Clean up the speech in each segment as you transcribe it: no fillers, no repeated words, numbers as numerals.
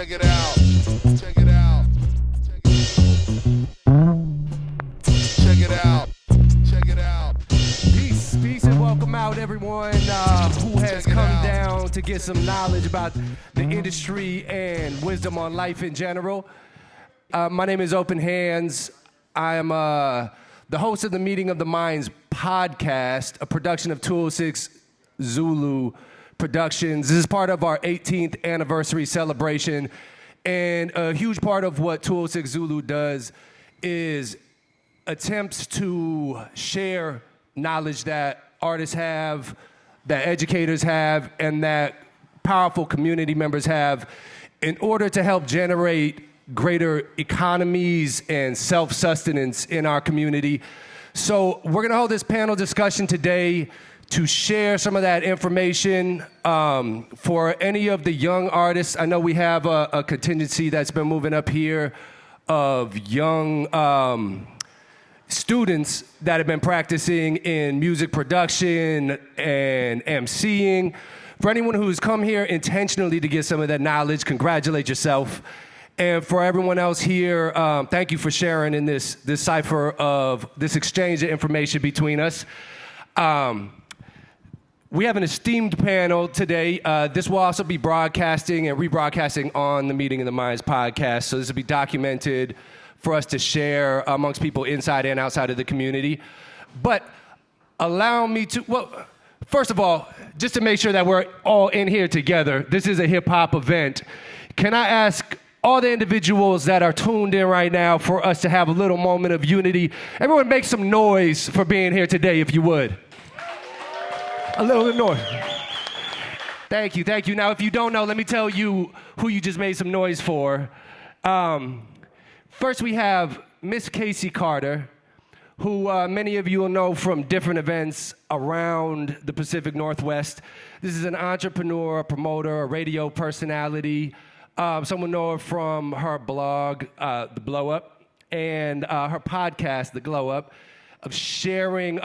Check it out. Check it out. Check it out. Check it out. Peace and welcome out everyone who has come down to get some knowledge about the industry and wisdom on life in general. My name is Open Hands. I am the host of the Meeting of the Minds podcast, a production of 206 Zulu Productions. This is part of our 18th anniversary celebration, and a huge part of what 206 Zulu does is attempts to share knowledge that artists have, that educators have, and that powerful community members have in order to help generate greater economies and self-sustenance in our community. So we're gonna hold this panel discussion today to share some of that information for any of the young artists. I know we have a contingency that's been moving up here of young students that have been practicing in music production and emceeing. For anyone who's come here intentionally to get some of that knowledge, congratulate yourself. And for everyone else here, thank you for sharing in this cipher of this exchange of information between us. We have an esteemed panel today. This will also be broadcasting and rebroadcasting on the Meeting of the Minds podcast. So this will be documented for us to share amongst people inside and outside of the community. But allow me to, well, first of all, just to make sure that we're all in here together, this is a hip hop event. Can I ask all the individuals that are tuned in right now for us to have a little moment of unity? Everyone make some noise for being here today, if you would. A little bit noise. Thank you, thank you. Now, if you don't know, let me tell you who you just made some noise for. First, we have Miss Casey Carter, who many of you will know from different events around the Pacific Northwest. This is an entrepreneur, a promoter, a radio personality. Some will know her from her blog, The Blow Up, and her podcast, The Glow Up, of sharing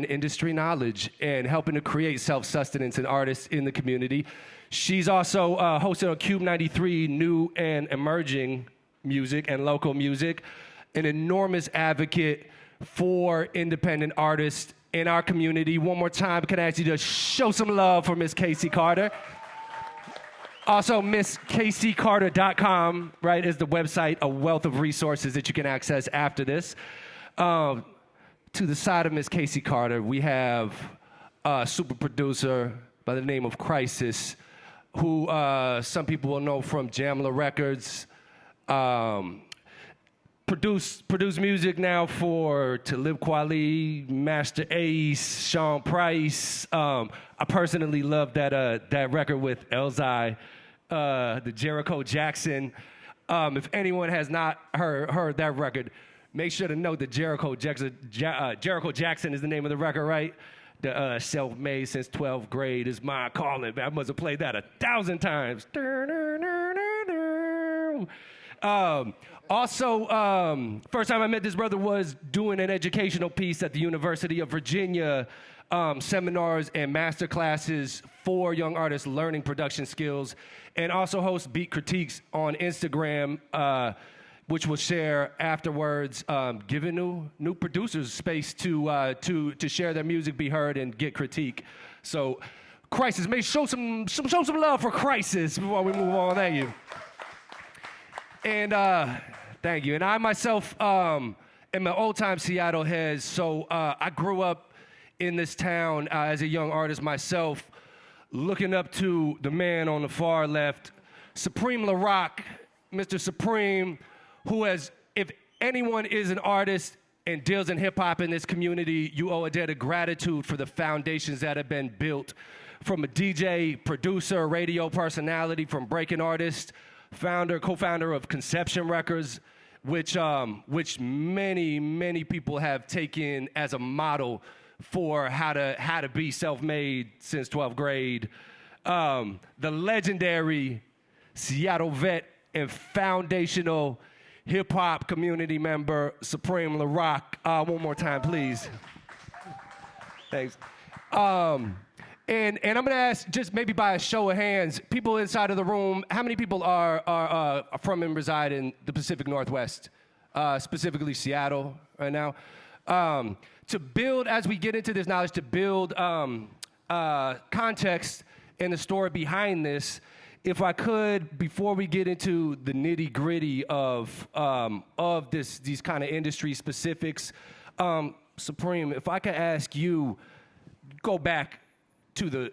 industry knowledge and helping to create self-sustenance in artists in the community. She's also hosted on Cube 93 New and Emerging Music and Local Music, an enormous advocate for independent artists in our community. One more time, can I ask you to show some love for Miss Casey Carter? Also, MissCaseyCarter.com, right, is the website, a wealth of resources that you can access after this. To the side of Miss Casey Carter, we have a super producer by the name of Khrysis, who some people will know from Jamla Records. Produce music now for Talib Kweli, Master Ace, Sean Price. I personally love that record with Elzai, the Jericho Jackson. If anyone has not heard that record, make sure to know that Jericho Jackson is the name of the record, right? The self-made since 12th grade is my calling. I must have played that 1,000 times. Also, first time I met this brother was doing an educational piece at the University of Virginia, seminars and master classes for young artists learning production skills, and also hosts beat critiques on Instagram, which we'll share afterwards, giving new producers space to share their music, be heard, and get critique. So, Khrysis, maybe show some love for Khrysis before we move on. Thank you. And thank you. And I myself am an old-time Seattle head, so I grew up in this town as a young artist myself, looking up to the man on the far left, Supreme LaRock, Mr. Supreme, who has, if anyone is an artist and deals in hip-hop in this community, you owe a debt of gratitude for the foundations that have been built. From a DJ, producer, radio personality, from Breakin artist, co-founder of Conception Records, which many people have taken as a model for how to be self-made since 12th grade. The legendary Seattle vet and foundational hip-hop community member, Supreme LaRock. One more time, please. Thanks. And I'm gonna ask, just maybe by a show of hands, people inside of the room, how many people are from and reside in the Pacific Northwest, specifically Seattle right now? To build, as we get into this knowledge, to build context and the story behind this, if I could, before we get into the nitty gritty of these kind of industry specifics, Supreme, if I could ask you, go back to the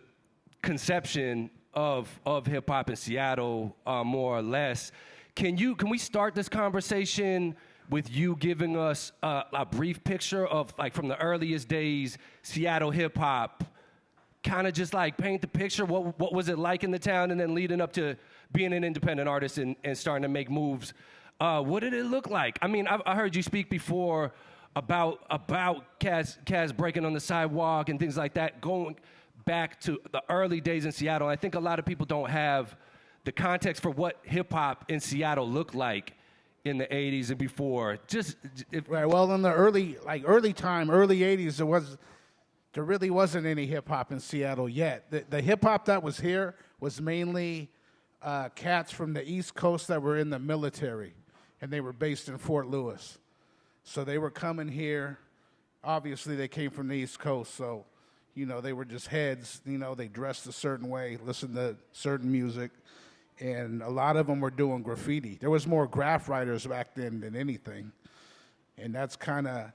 conception of hip hop in Seattle, more or less. Can we start this conversation with you giving us a brief picture of, like, from the earliest days, Seattle hip hop, kind of just like paint the picture, what was it like in the town, and then leading up to being an independent artist and starting to make moves. What did it look like? I mean, I heard you speak before about Kaz breaking on the sidewalk and things like that, going back to the early days in Seattle. I think a lot of people don't have the context for what hip-hop in Seattle looked like in the 80s and before. Right, well, in the early 80s, there really wasn't any hip-hop in Seattle yet. The hip-hop that was here was mainly cats from the East Coast that were in the military, and they were based in Fort Lewis. So they were coming here. Obviously, they came from the East Coast, so, you know, they were just heads. You know, they dressed a certain way, listened to certain music, and a lot of them were doing graffiti. There was more graph writers back then than anything, and that's kind of...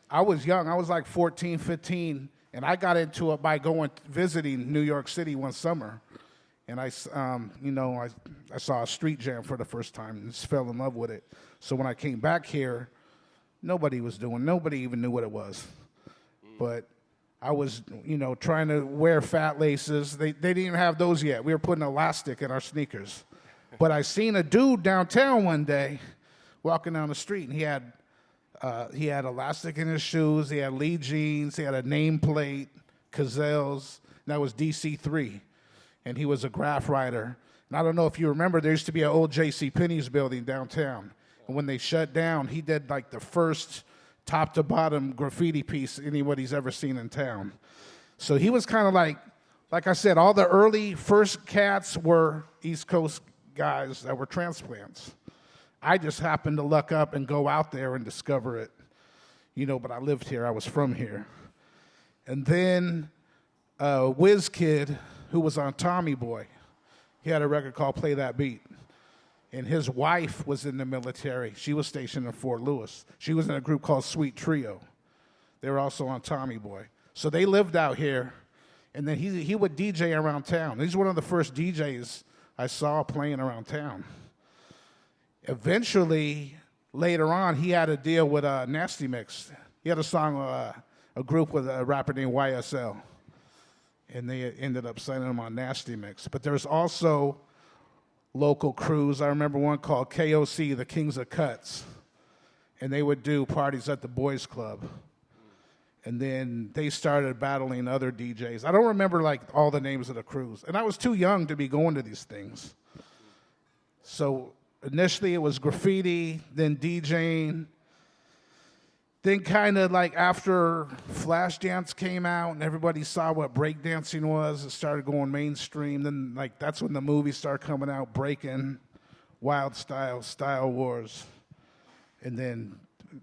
I was young. I was like 14, 15, and I got into it by visiting New York City one summer, and I saw a street jam for the first time and just fell in love with it. So when I came back here, nobody even knew what it was. But I was, trying to wear fat laces. They didn't even have those yet. We were putting elastic in our sneakers. But I seen a dude downtown one day walking down the street, and he had elastic in his shoes, he had Lee jeans, he had a nameplate, Cazelles, and that was DC3. And he was a graph writer. And I don't know if you remember, there used to be an old J.C. Penney's building downtown. And when they shut down, he did like the first top to bottom graffiti piece anybody's ever seen in town. So he was kind of like I said, all the early first cats were East Coast guys that were transplants. I just happened to luck up and go out there and discover it, but I lived here. I was from here. And then Whiz Kid, who was on Tommy Boy, he had a record called Play That Beat. And his wife was in the military. She was stationed in Fort Lewis. She was in a group called Sweet Trio. They were also on Tommy Boy. So they lived out here, and then he would DJ around town. He's one of the first DJs I saw playing around town. Eventually, later on, he had a deal with Nasty Mix. He had a song, a group with a rapper named YSL, and they ended up signing him on Nasty Mix. But there's also local crews. I remember one called KOC, the Kings of Cuts, and they would do parties at the Boys Club. And then they started battling other DJs. I don't remember all the names of the crews, and I was too young to be going to these things. So initially, it was graffiti, then DJing. Then kind of after Flashdance came out and everybody saw what breakdancing was, it started going mainstream. Then that's when the movies started coming out, Breakin, Wild Style, Style Wars. And then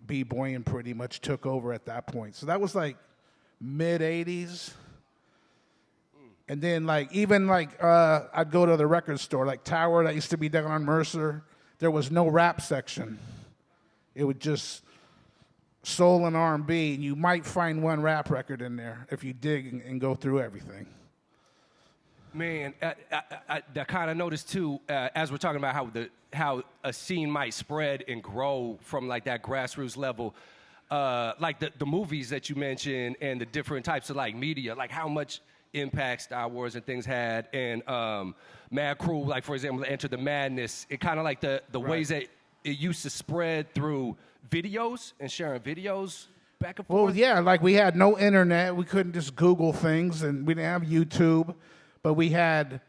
B-boying pretty much took over at that point. So that was mid-'80s. And then I'd go to the record store, Tower that used to be down on Mercer. There was no rap section. It was just soul and R&B, and you might find one rap record in there if you dig and go through everything. Man, I kind of noticed too, as we're talking about how a scene might spread and grow from that grassroots level, the movies that you mentioned and the different types of media, how much impact Star Wars and things had, and Mad Crew, for example, Enter the Madness. It kind of the Right. ways that it used to spread through videos and sharing videos back and Well, forth. yeah, we had no internet. We couldn't just Google things, and we didn't have YouTube, but we had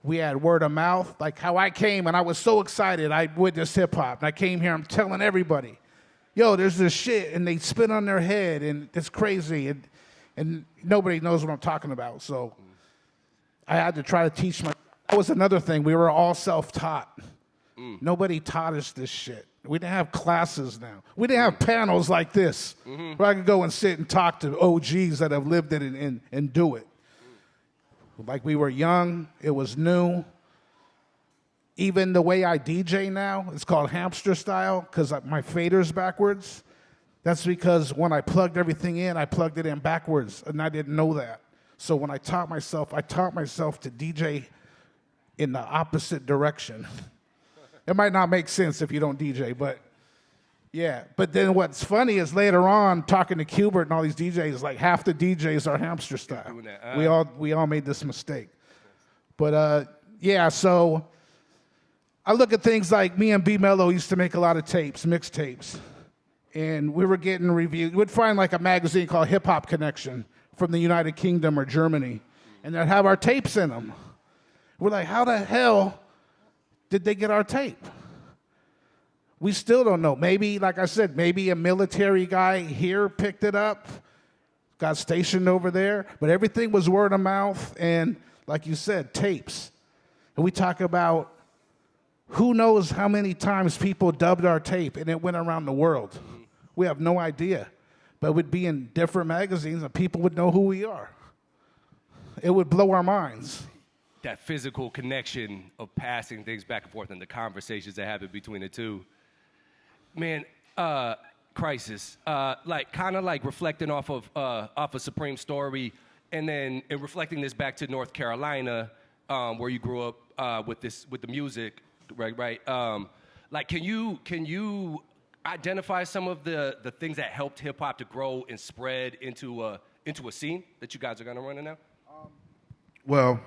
word of mouth. How I came, and I was so excited. I witnessed hip hop, and I came here. I'm telling everybody, yo, there's this shit, and they spit on their head, and it's crazy, and nobody knows what I'm talking about. So I had to try to teach my. That was another thing. We were all self-taught. Nobody taught us this shit. We didn't have classes now. We didn't have panels like this where I could go and sit and talk to OGs that have lived it and do it. Like we were young, it was new. Even the way I DJ now, it's called hamster style because my fader's backwards. That's because when I plugged everything in, I plugged it in backwards, and I didn't know that. So when I taught myself to DJ in the opposite direction. It might not make sense if you don't DJ, but yeah. But then what's funny is later on, talking to Qbert and all these DJs, like half the DJs are hamster style. We all made this mistake. But yeah, so I look at things like me and B Mello used to make a lot of tapes, mixtapes, and we were getting reviewed. We'd find like a magazine called Hip Hop Connection from the United Kingdom or Germany, and they'd have our tapes in them. We're like, how the hell did they get our tape? We still don't know. Maybe, like I said, maybe a military guy here picked it up, got stationed over there, but everything was word of mouth and, like you said, tapes. And we talk about who knows how many times people dubbed our tape and it went around the world. We have no idea. But it would be in different magazines and people would know who we are. It would blow our minds. That physical connection of passing things back and forth and the conversations that happen between the two. Man, Khrysis, kind of like reflecting off of Supreme Story and then reflecting this back to North Carolina, where you grew up with the music, right? Can you identify some of the things that helped hip hop to grow and spread into a scene that you guys are gonna run in now? Well,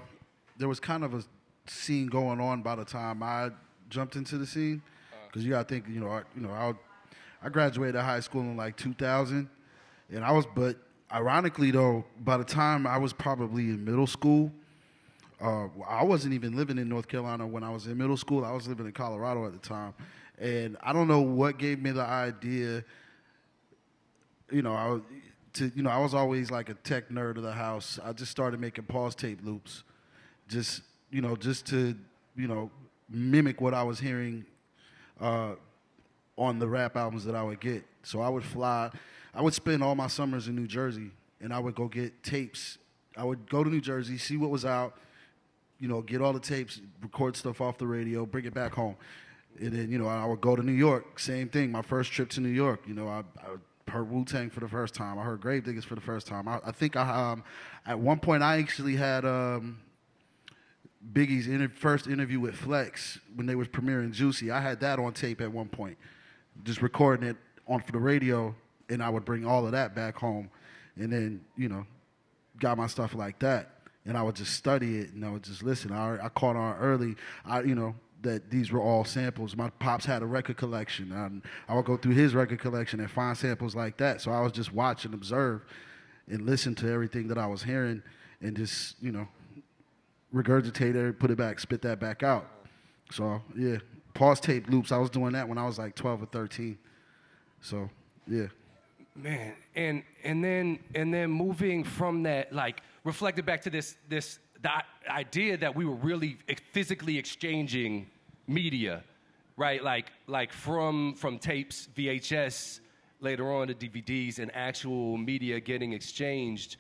there was kind of a scene going on by the time I jumped into the scene, because you got to think, I graduated high school in like 2000, but ironically though, by the time I was probably in middle school, I wasn't even living in North Carolina when I was in middle school. I was living in Colorado at the time, and I don't know what gave me the idea. I was always like a tech nerd of the house. I just started making pause tape loops. Just to mimic what I was hearing on the rap albums that I would get. So I would spend all my summers in New Jersey, and I would go get tapes. I would go to New Jersey, see what was out, get all the tapes, record stuff off the radio, bring it back home. And then, I would go to New York, same thing, my first trip to New York. I heard Wu-Tang for the first time. I heard Gravediggers for the first time. I think at one point I actually had Biggie's first interview with Flex when they was premiering Juicy. I had that on tape at one point, just recording it for the radio, and I would bring all of that back home, and then got my stuff like that, and I would just study it and I would just listen. I caught on early, that these were all samples. My pops had a record collection, and I would go through his record collection and find samples like that. So I was just watch and observe and listen to everything that I was hearing and just regurgitate it, put it back, spit that back out. So yeah, pause tape loops. I was doing that when I was like 12 or 13. So yeah. Man, and then moving from that, like reflected back to the idea that we were really physically exchanging media, right? Like from tapes, VHS, later on to DVDs, and actual media getting exchanged.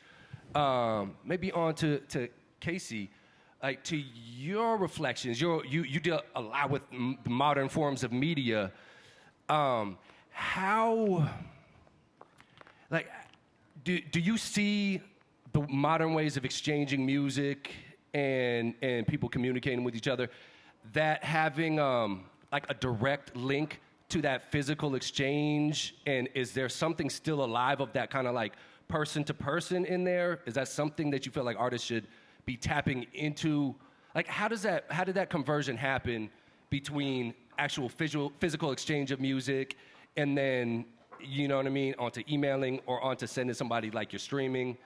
Maybe on to Casey. Like, to your reflections, you deal a lot with modern forms of media. How, like, do you see the modern ways of exchanging music and people communicating with each other, that having like a direct link to that physical exchange? And is there something still alive of that kind of like person to person in there? Is that something that you feel like artists should be tapping into? Like, how did that conversion happen between actual physical exchange of music and then, you know what I mean, onto emailing or onto sending somebody like your streaming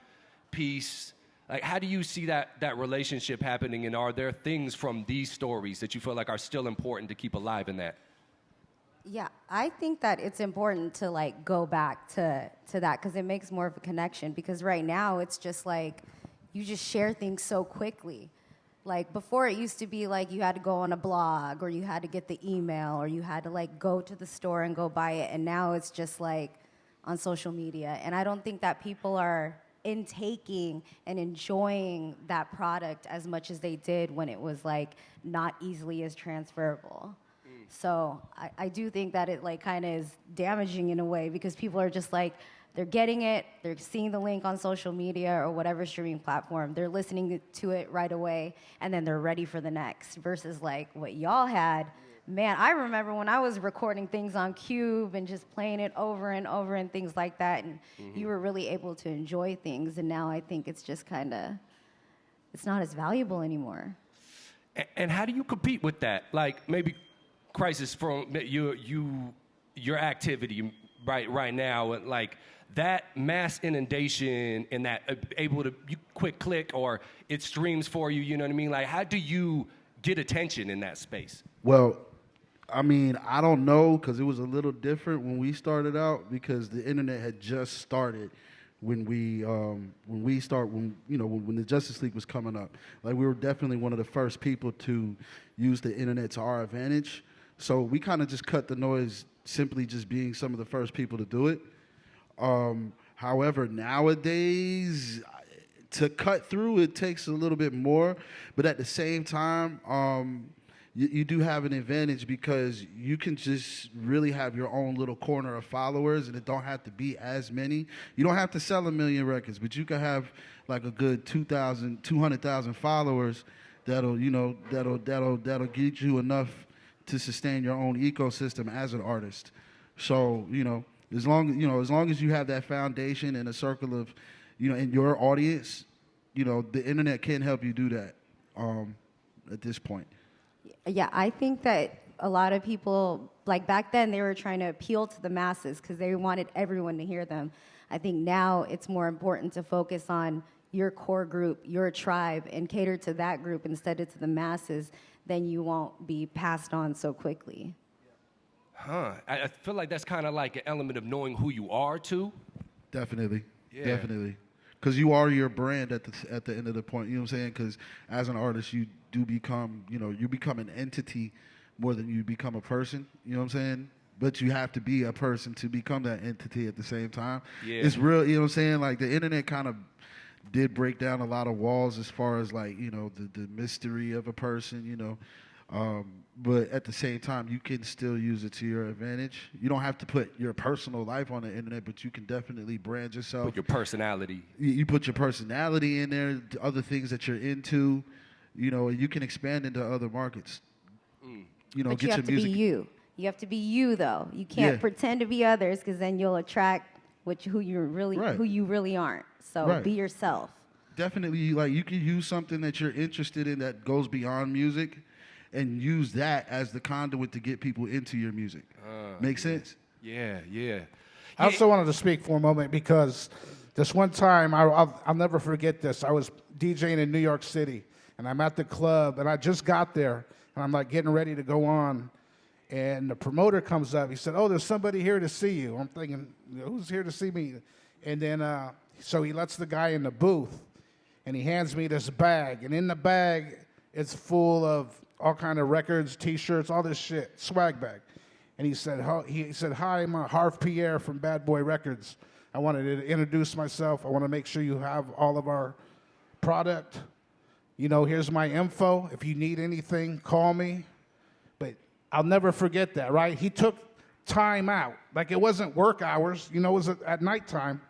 piece? Like, how do you see that relationship happening, and are there things from these stories that you feel like are still important to keep alive in that? Yeah, I think that it's important to like go back to that, because it makes more of a connection. Because right now it's just like you just share things so quickly. Like before it used to be like you had to go on a blog or you had to get the email or you had to like go to the store and go buy it. And now it's just like on social media. And I don't think that people are intaking and enjoying that product as much as they did when it was like not easily as transferable. So I do think that it like kind of is damaging in a way because people are just like, they're getting it, they're seeing the link on social media or whatever streaming platform, they're listening to it right away, and then they're ready for the next, versus like what y'all had. Man, I remember when I was recording things on Cube and just playing it over and over and things like that, and you were really able to enjoy things, and now I think it's just kind of, it's not as valuable anymore. And how do you compete with that? Like maybe Khrysis, from your activity right now, and like that mass inundation and that able to you quick click or it streams for you, you know what I mean? Like how do you get attention in that space? Well, I mean, I don't know, because it was a little different when we started out, because the internet had just started when the Justice League was coming up. Like we were definitely one of the first people to use the internet to our advantage. So we kind of just cut the noise, simply just being some of the first people to do it. However, nowadays, to cut through, it takes a little bit more. But at the same time, you do have an advantage because you can just really have your own little corner of followers, and it don't have to be as many. You don't have to sell 1 million records, but you can have like a good 200,000 followers that'll get you enough to sustain your own ecosystem as an artist. So, as long as you have that foundation and a circle of, in your audience, the internet can help you do that at this point. Yeah, I think that a lot of people, like back then, they were trying to appeal to the masses because they wanted everyone to hear them. I think now it's more important to focus on your core group, your tribe, and cater to that group instead of to the masses. Then you won't be passed on so quickly. I feel like that's kind of like an element of knowing who you are too. Definitely. Yeah. Definitely. Because you are your brand at the end of the point. You know what I'm saying? Because as an artist, you do become, you become an entity more than you become a person. You know what I'm saying? But you have to be a person to become that entity at the same time. Yeah. It's real. You know what I'm saying? Like the internet kind of did break down a lot of walls as far as like, the mystery of a person, but at the same time, you can still use it to your advantage. You don't have to put your personal life on the internet, but you can definitely brand yourself. Put your personality. You put your personality in there, other things that you're into, and you can expand into other markets. But get you have your to music. be you. You have to be you, though. You can't pretend to be others because then you'll attract who you really aren't. So be yourself. Definitely, like you can use something that you're interested in that goes beyond music, and use that as the conduit to get people into your music. Make sense? Yeah. I also wanted to speak for a moment because this one time, I'll never forget this. I was DJing in New York City, and I'm at the club, and I just got there, and I'm like getting ready to go on, and the promoter comes up. He said, "Oh, there's somebody here to see you." I'm thinking, who's here to see me? And then, so he lets the guy in the booth, and he hands me this bag, and in the bag, it's full of all kind of records, T-shirts, all this shit, swag bag. And he said, "Hi, I'm Harv Pierre from Bad Boy Records. I wanted to introduce myself. I want to make sure you have all of our product. Here's my info. If you need anything, call me." But I'll never forget that, right? He took time out. Like it wasn't work hours, it was at nighttime.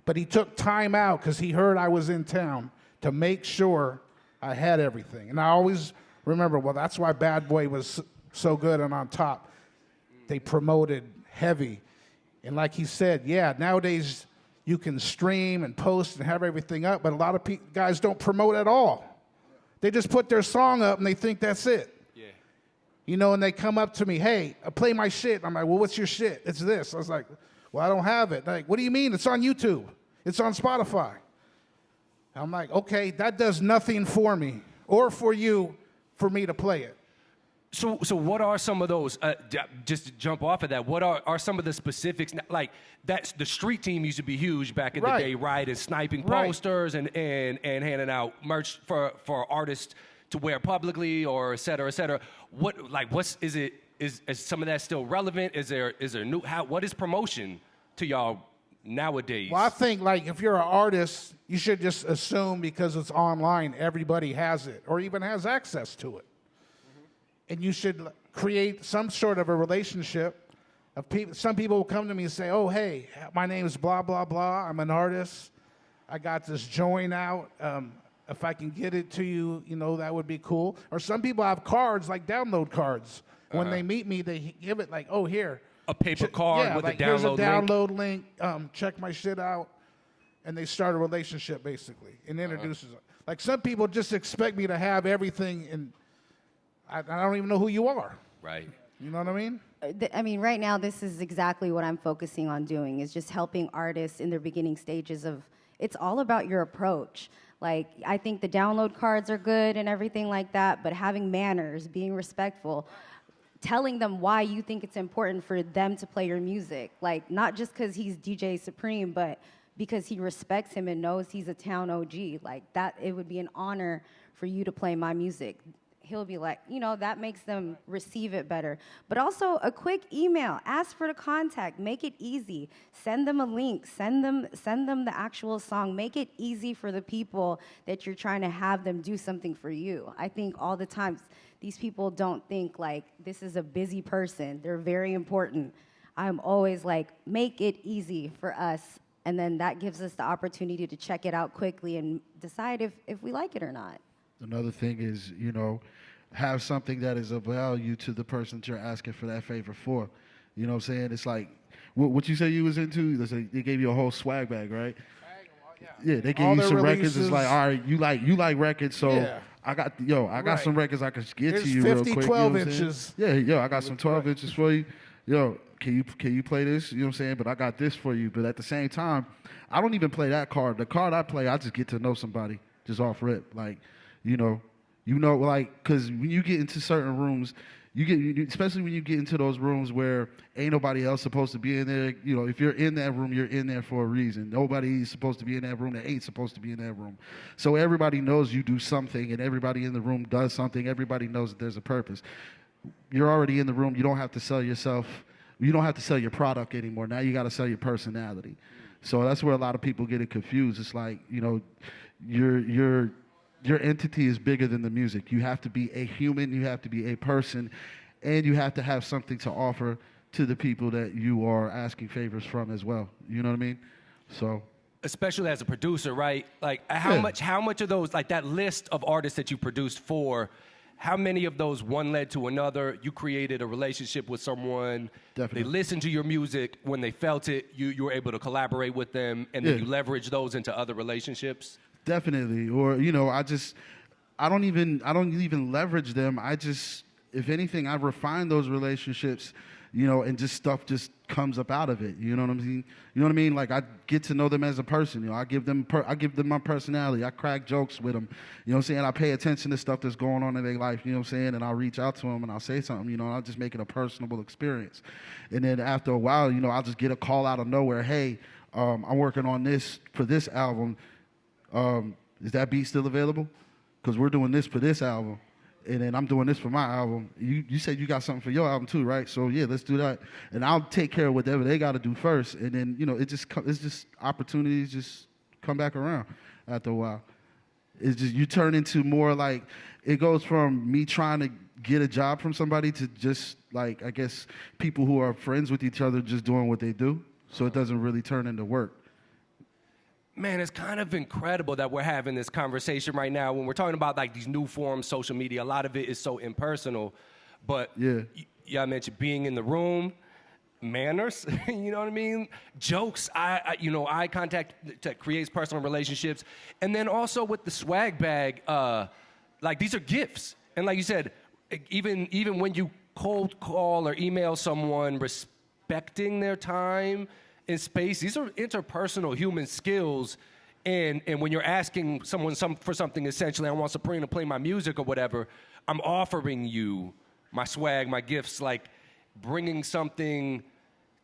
But he took time out because he heard I was in town to make sure I had everything. And I always remember, well, that's why Bad Boy was so good and on top. They promoted heavy. And like he said, nowadays you can stream and post and have everything up, but a lot of guys don't promote at all. They just put their song up and they think that's it. Yeah. And they come up to me, "Hey, play my shit." I'm like, "Well, what's your shit?" "It's this." I was like, "Well, I don't have it." They're like, "What do you mean? It's on YouTube. It's on Spotify." I'm like, "Okay, that does nothing for me or for you for me to play it." So what are some of those, just to jump off of that, what are some of the specifics? Like, that's the street team used to be huge back in the day, right? And sniping posters and handing out merch for artists to wear publicly, or et cetera, et cetera. Is some of that still relevant? Is there new, what is promotion to y'all nowadays? Well, I think like if you're an artist, you should just assume because it's online, everybody has it or even has access to it. And you should create some sort of a relationship of people. Some people will come to me and say, oh, hey, my name is blah, blah, blah. I'm an artist. I got this joint out. If I can get it to you, you know, that would be cool. Or some people have cards, like download cards. When they meet me, they give it like, oh, here. A paper card with like, a download here's a link. download link. Check my shit out. And they start a relationship, basically, and introduces it. Like, some people just expect me to have everything, and I don't even know who you are. Right. You know what I mean? I mean, right now, this is exactly what I'm focusing on doing, is just helping artists in their beginning stages of, it's all about your approach. Like, I think the download cards are good and everything like that, but having manners, being respectful, telling them why you think it's important for them to play your music. Like, not just because he's DJ Supreme, but because he respects him and knows he's a town OG. Like, that, it would be an honor for you to play my music. He'll be like, you know, that makes them receive it better. But also a quick email, ask for the contact, make it easy. Send them a link, send them the actual song. Make it easy for the people that you're trying to have them do something for you. I think all the times these people don't think like this is a busy person. They're very important. I'm always like, make it easy for us. And then that gives us the opportunity to check it out quickly and decide if we like it or not. Another thing is, you know, have something that is of value to the person that you're asking for that favor for. You know what I'm saying? It's like, what you say you was into? They gave you a whole swag bag, right? Yeah, they gave you some records. It's like, all right, you like records, so I got some records I can get to you 50, real quick. 12 you know inches. I got some 12 inches for you. Yo, can you play this? You know what I'm saying? But I got this for you. But at the same time, I don't even play that card. The card I play, I just get to know somebody just off rip. Like, you know, like, because when you get into certain rooms, especially when you get into those rooms where ain't nobody else supposed to be in there. You know, if you're in that room, you're in there for a reason. Nobody's supposed to be in that room that ain't supposed to be in that room. So everybody knows you do something, and everybody in the room does something. Everybody knows that there's a purpose. You're already in the room. You don't have to sell yourself. You don't have to sell your product anymore. Now you got to sell your personality. So that's where a lot of people get it confused. It's like, you know, your entity is bigger than the music. You have to be a human, you have to be a person, and you have to have something to offer to the people that you are asking favors from as well. You know what I mean? So, especially as a producer, right? Like, how much of those, like that list of artists that you produced for, how many of those one led to another? You created a relationship with someone. Definitely. They listened to your music. When they felt it, you were able to collaborate with them, and then you leverage those into other relationships. Definitely. Or, you know, I don't even leverage them. If anything, I refine those relationships, you know, and just stuff just comes up out of it. You know what I mean? You know what I mean? Like, I get to know them as a person. You know, I give them my personality. I crack jokes with them. You know what I'm saying? I pay attention to stuff that's going on in their life. You know what I'm saying? And I'll reach out to them and I'll say something. You know, and I'll just make it a personable experience. And then after a while, you know, I'll just get a call out of nowhere. Hey, I'm working on this for this album. Is that beat still available? Because we're doing this for this album, and then I'm doing this for my album. You said you got something for your album too, right? So yeah, let's do that, and I'll take care of whatever they got to do first, and then, you know, it's just opportunities just come back around after a while. It's just, you turn into more like, it goes from me trying to get a job from somebody to just, like, I guess people who are friends with each other just doing what they do, so it doesn't really turn into work. Man, it's kind of incredible that we're having this conversation right now when we're talking about like these new forms, social media. A lot of it is so impersonal, but I mentioned being in the room, manners, you know what I mean? Jokes, eye contact that creates personal relationships. And then also with the swag bag, like, these are gifts. And like you said, even when you cold call or email someone, respecting their time in space, these are interpersonal human skills, and when you're asking someone for something, essentially, I want Supreme to play my music or whatever, I'm offering you my swag, my gifts, like bringing something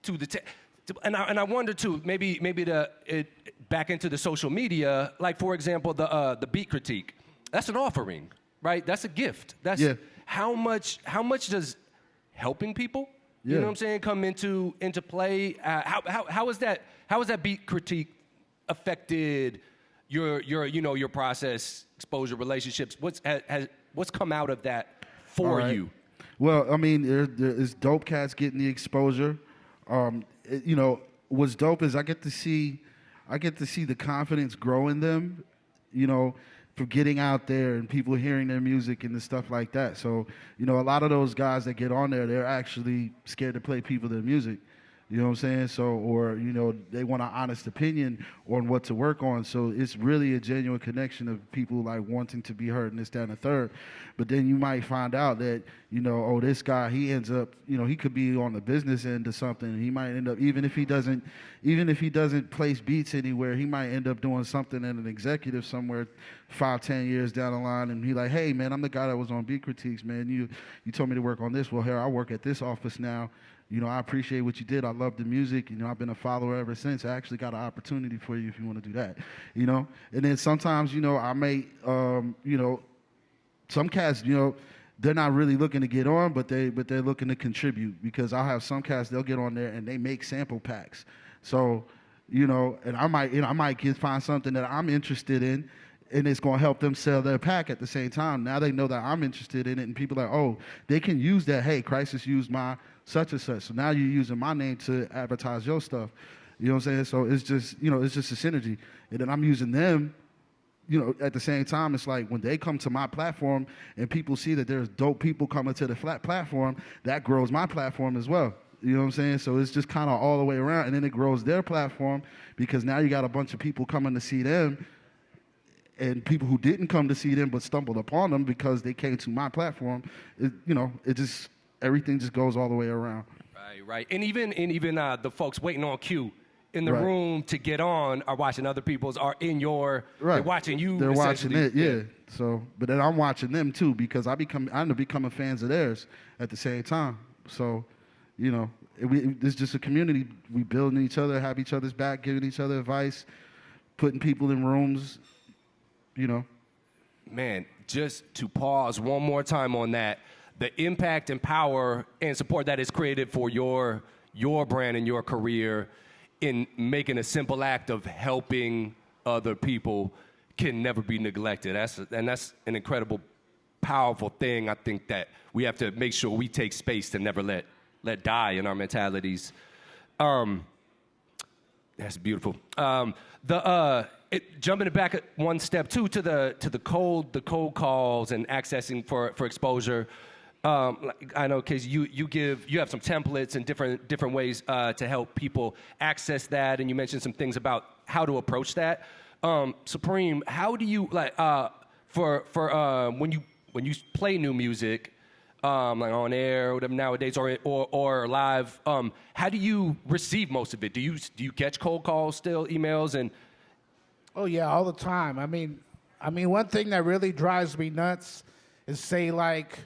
to the and I wonder too, maybe back into the social media, like, for example, the beat critique, that's an offering. right? That's a gift. That's Yeah. how much does helping people, you Yeah. know what I'm saying, come into play? How has that beat critique affected your process, exposure, relationships? What's come out of that for All right. you? Well, I mean, there's dope cats getting the exposure. What's dope is I get to see the confidence grow in them, for getting out there and people hearing their music and the stuff like that. So, a lot of those guys that get on there, they're actually scared to play people their music. You know what I'm saying? So, or, they want an honest opinion on what to work on. So it's really a genuine connection of people like wanting to be heard and this, that, and the third. But then you might find out that, this guy, he ends up, he could be on the business end of something. He might end up, even if he doesn't place beats anywhere, he might end up doing something at an executive somewhere 5-10 years down the line. And he like, hey man, I'm the guy that was on Beat Critiques, man. You told me to work on this. Well, here, I work at this office now. I appreciate what you did. I love the music. I've been a follower ever since. I actually got an opportunity for you if you want to do that. And then sometimes, I may, some cats, they're not really looking to get on, but they're looking to contribute, because I'll have some cats, they'll get on there and they make sample packs. So, and I might find something that I'm interested in, and it's going to help them sell their pack at the same time. Now they know that I'm interested in it, and people are like, oh, they can use that. Hey, Khrysis used my such and such. So now you're using my name to advertise your stuff. You know what I'm saying? So it's just, it's just a synergy. And then I'm using them, at the same time. It's like when they come to my platform and people see that there's dope people coming to the flat platform, that grows my platform as well. You know what I'm saying? So it's just kind of all the way around. And then it grows their platform, because now you got a bunch of people coming to see them, and people who didn't come to see them but stumbled upon them because they came to my platform. Everything just goes all the way around. Right. And even the folks waiting on cue in the Right. room to get on are watching other people's, are in your, Right. they're watching you. They're watching it, essentially. yeah. So, but then I'm watching them too, because I end up becoming fans of theirs at the same time. So, it's just a community. We building each other, have each other's back, giving each other advice, putting people in rooms, Man, just to pause one more time on that, the impact and power and support that is created for your brand and your career in making a simple act of helping other people can never be neglected. That's an incredible, powerful thing. I think that we have to make sure we take space to never let die in our mentalities. That's beautiful. Jumping it back one step too to the cold calls and accessing for exposure. I know, cause you have some templates and different ways to help people access that, and you mentioned some things about how to approach that. Supreme, how do you for when you play new music, like on air or whatever nowadays, or live, how do you receive most of it? Do you catch cold calls still, emails, and? Oh yeah, all the time. I mean, one thing that really drives me nuts is say like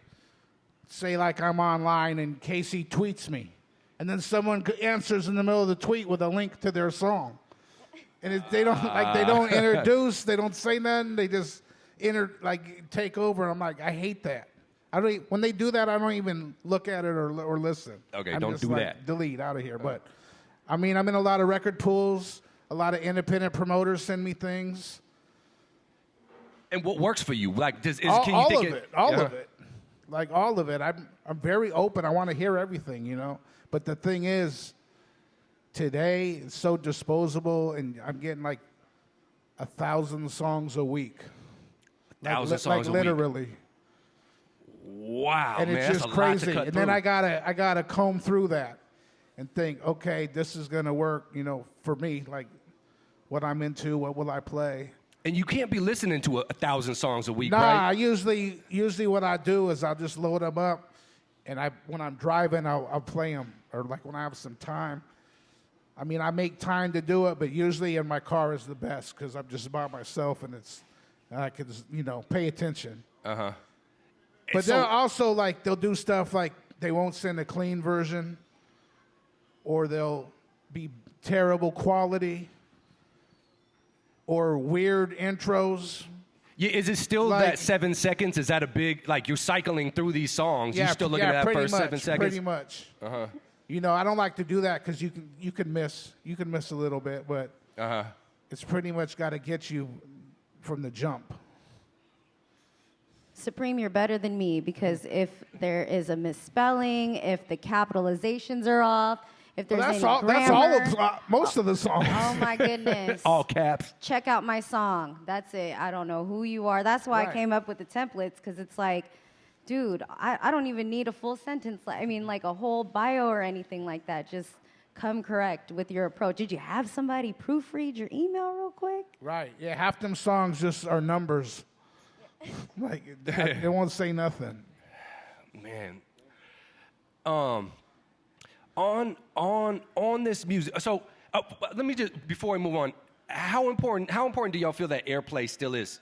I'm online and Casey tweets me, and then someone answers in the middle of the tweet with a link to their song, and they don't introduce, they don't say nothing, they just take over. And I'm like, I hate that. When they do that, I don't even look at it or listen. Okay, I'm don't just do like, that. Delete out of here. But I'm in a lot of record pools. A lot of independent promoters send me things. And what works for you? Like, can you all think of it? All of it. Like all of it. I'm very open. I want to hear everything, But the thing is, today it's so disposable, and I'm getting like 1,000 songs a week. 1,000 songs a week. Literally. Wow, And man, it's that's just a lot crazy. to cut And through. then I gotta comb through that and think, okay, this is gonna work, for me. Like, what I'm into, what will I play? And you can't be listening to 1,000 songs a week, Nah, right? I usually what I do is I'll just load them up, and when I'm driving, I'll play them, or like when I have some time. I make time to do it, but usually in my car is the best, because I'm just by myself, and I can pay attention. Uh-huh. But they'll also they'll do stuff like they won't send a clean version, or they'll be terrible quality, or weird intros. Yeah, is it still Like- that 7 seconds? Is that a big, like, you're cycling through these songs, you're still looking at that pretty first much, 7 seconds? Pretty much. You know, I don't like to do that because you can miss a little bit, but it's pretty much got to get you from the jump. Supreme, you're better than me because if there is a misspelling, if the capitalizations are off, if there's any grammar. That's all of most of the songs. Oh my goodness. All caps. Check out my song. That's it. I don't know who you are. That's why Right. I came up with the templates because it's like, dude, I don't even need a full sentence. I mean, like a whole bio or anything like that. Just come correct with your approach. Did you have somebody proofread your email real quick? Right. Yeah, half them songs just are numbers. Like, they won't say nothing. Man. On this music. So let me just, before we move on, how important do y'all feel that airplay still is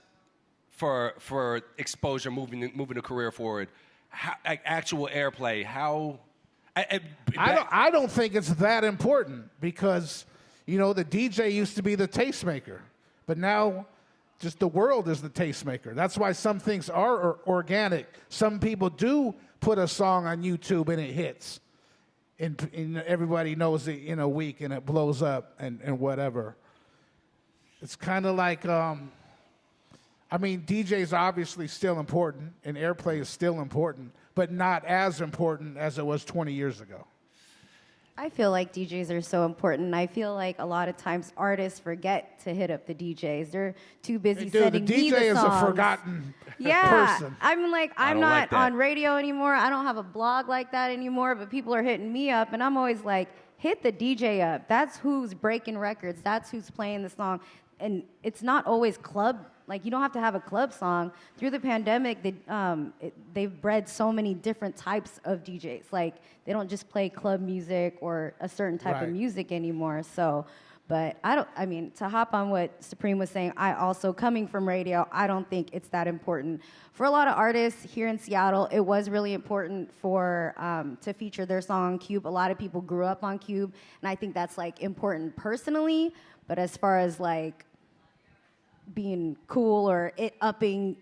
for exposure, moving a career forward? Actual airplay. I don't think it's that important because, you know, the DJ used to be the tastemaker, but now just the world is the tastemaker. That's why some things are organic. Some people do put a song on YouTube and it hits, and everybody knows it in a week and it blows up and whatever. It's kind of like, I mean, DJs are obviously still important and airplay is still important, but not as important as it was 20 years ago. I feel like DJs are so important. I feel like a lot of times artists forget to hit up the DJs. They're too busy sending the me DJ the is songs. a forgotten Yeah, person. I'm like, I'm don't not like that. on radio anymore. I don't have a blog like that anymore, but people are hitting me up, and I'm always like, hit the DJ up. That's who's breaking records. That's who's playing the song. And it's not always club. Like, you don't have to have a club song. Through the pandemic, they've bred so many different types of DJs. Like, they don't just play club music or a certain type of Right. music anymore. So, but I mean, to hop on what Supreme was saying, I also, coming from radio, I don't think it's that important. For a lot of artists here in Seattle, it was really important for to feature their song on Cube. A lot of people grew up on Cube, and I think that's, like, important personally. But as far as, like, being cool or it upping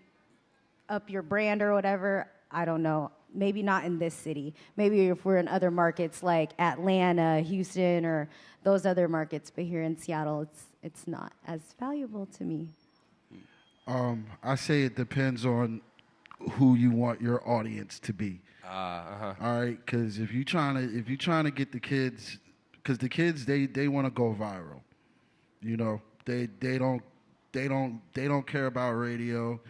up your brand or whatever, I don't know. Maybe not in this city. Maybe if we're in other markets like Atlanta, Houston, or those other markets. But here in Seattle, it's not as valuable to me. I say it depends on who you want your audience to be. All right, because if you're trying to get the kids, because the kids they want to go viral. You know, they don't care about radio.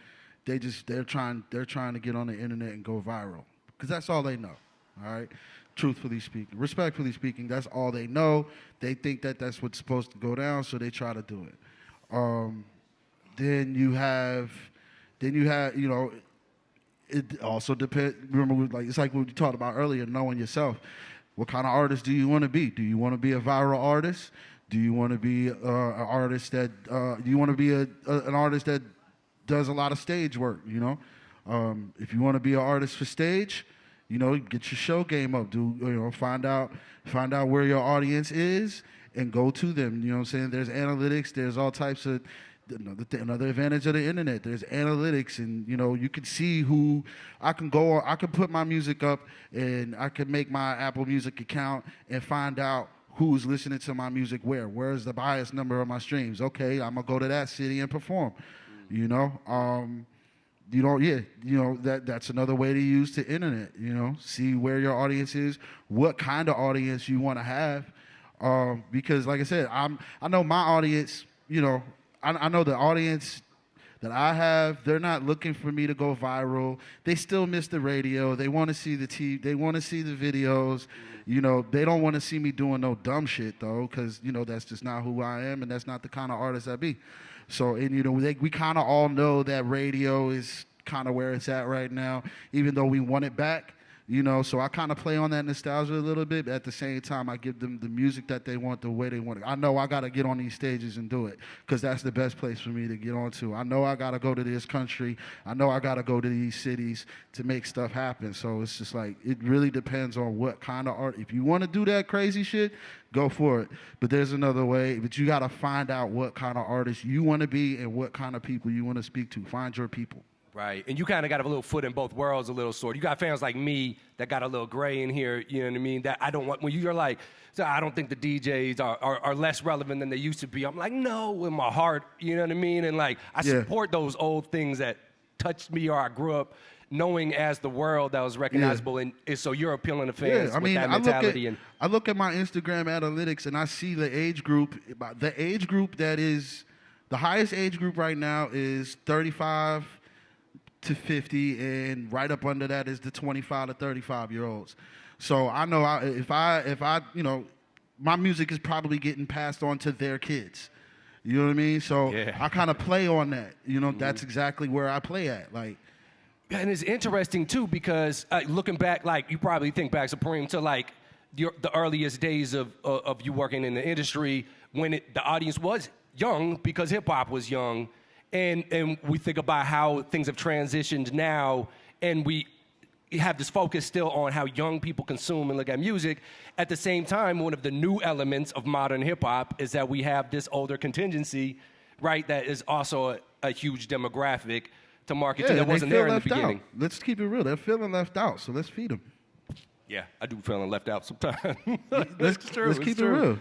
They're trying to get on the internet and go viral because that's all they know. All right, truthfully speaking, respectfully speaking, that's all they know. They think that that's what's supposed to go down, so they try to do it. Then you have, you know, it also depends. Remember, like it's like what we talked about earlier, knowing yourself. What kind of artist do you want to be? Do you want to be a viral artist? Do you want to be an artist that? Do you want to be an artist that does a lot of stage work? You know, if you want to be an artist for stage, you know, get your show game up. Find out where your audience is and go to them. You know what I'm saying? There's analytics. There's all types of. Another advantage of the internet. There's analytics, and you know you can see who I can go. I can put my music up, and I can make my Apple Music account and find out who's listening to my music where. Where's the highest number of my streams? Okay, I'm gonna go to that city and perform. You know, that's another way to use the internet. You know, see where your audience is, what kind of audience you want to have, because like I said, I know my audience. You know. I know the audience that I have, they're not looking for me to go viral. They still miss the radio. They want to see the TV. They want to see the videos. You know, they don't want to see me doing no dumb shit, though, because, you know, that's just not who I am, and that's not the kind of artist I be. So, and, you know, we kind of all know that radio is kind of where it's at right now, even though we want it back. You know, so I kind of play on that nostalgia a little bit, but at the same time, I give them the music that they want, the way they want it. I know I got to get on these stages and do it because that's the best place for me to get onto. I know I got to go to this country. I know I got to go to these cities to make stuff happen. So it's just like, it really depends on what kind of art. If you want to do that crazy shit, go for it. But there's another way. But you got to find out what kind of artist you want to be and what kind of people you want to speak to. Find your people. Right, and you kind of got a little foot in both worlds, a little sort. You got fans like me that got a little gray in here, you know what I mean? That I don't want, when you're like, so I don't think the DJs are less relevant than they used to be. I'm like, no, in my heart, you know what I mean? And like, I support those old things that touched me or I grew up knowing as the world that was recognizable. And so you're appealing to fans with that mentality. I look at my Instagram analytics and I see the age group that is, the highest age group right now is 35 to 50, and right up under that is the 25 to 35-year-olds. So I know if I, you know, my music is probably getting passed on to their kids. You know what I mean? So I kind of play on that. You know, that's exactly where I play at. Like, and it's interesting too because looking back, like you probably think back, Supreme, to like the earliest days of you working in the industry when the audience was young because hip hop was young. And we think about how things have transitioned now, and we have this focus still on how young people consume and look at music. At the same time, one of the new elements of modern hip-hop is that we have this older contingency, right, that is also a huge demographic to market to that wasn't there in the beginning. Out. Let's keep it real. They're feeling left out, so let's feed them. Yeah, I do feeling left out sometimes. Let's keep it real.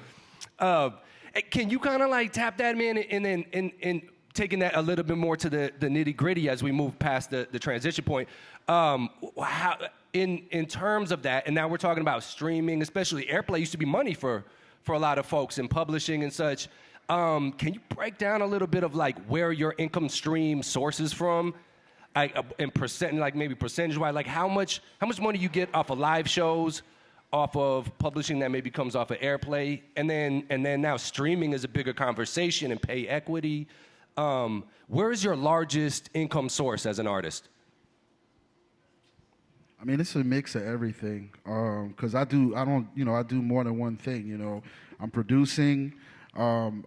Can you kind of like tap that, man, and then taking that a little bit more to the nitty-gritty as we move past the transition point, how, in terms of that, and now we're talking about streaming, especially airplay used to be money for a lot of folks in publishing and such. Can you break down a little bit of like where your income stream sources from, and maybe percentage-wise, like how much money you get off of live shows, off of publishing that maybe comes off of airplay, and then now streaming is a bigger conversation and pay equity. Where is your largest income source as an artist? I mean, it's a mix of everything. Cause I do more than one thing. You know, I'm producing. I'm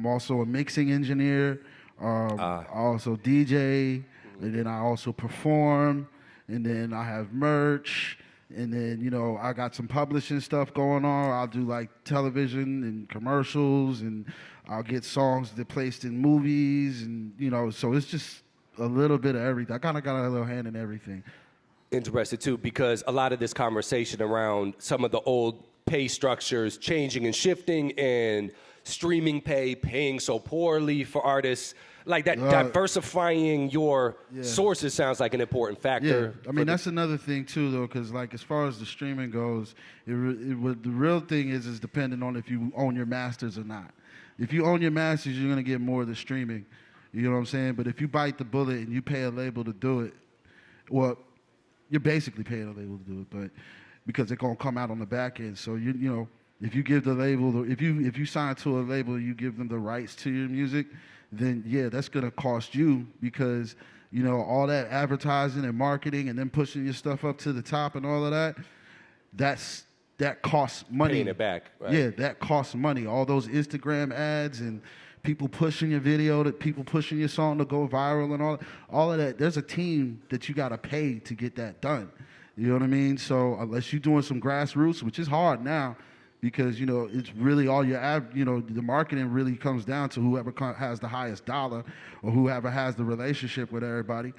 also a mixing engineer. I also DJ, and then I also perform, and then I have merch. And then, you know, I got some publishing stuff going on. I'll do like television and commercials, and I'll get songs that placed in movies, and, you know, so it's just a little bit of everything. I kind of got a little hand in everything. Interested too, because a lot of this conversation around some of the old pay structures changing and shifting, and streaming paying so poorly for artists, like that, diversifying your sources sounds like an important factor. Yeah, I mean, that's another thing too, though, because like as far as the streaming goes, the real thing is dependent on if you own your masters or not. If you own your masters, you're gonna get more of the streaming. You know what I'm saying? But if you bite the bullet and you pay a label to do it, well, you're basically paying a label to do it, but because it's gonna come out on the back end. So you know, if you give the label, if you sign to a label, you give them the rights to your music, then yeah, that's gonna cost you, because you know all that advertising and marketing and then pushing your stuff up to the top and all of that, that costs money. Paying it back, right? Yeah, that costs money. All those Instagram ads and people pushing your video, people pushing your song to go viral and all of that. There's a team that you gotta pay to get that done. You know what I mean? So unless you're doing some grassroots, which is hard now, because, you know, it's really all the marketing really comes down to whoever has the highest dollar or whoever has the relationship with everybody.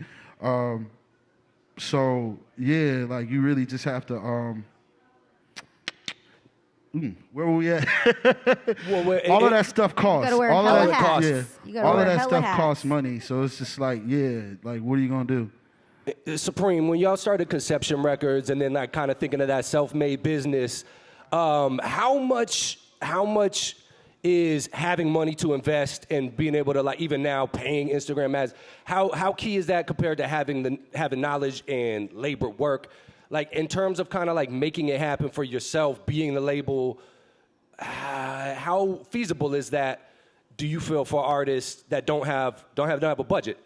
So, yeah, like you really just have to, where were we at? All of that stuff costs. You gotta wear hella hats. Yeah. All of that stuff costs money. So it's just like, like, what are you going to do? Supreme, when y'all started Conception Records and then like kind of thinking of that self-made business, how much is having money to invest and being able to, like, even now paying Instagram ads, how key is that compared to having knowledge and labor work? Like in terms of kind of like making it happen for yourself, being the label, how feasible is that, do you feel, for artists that don't have a budget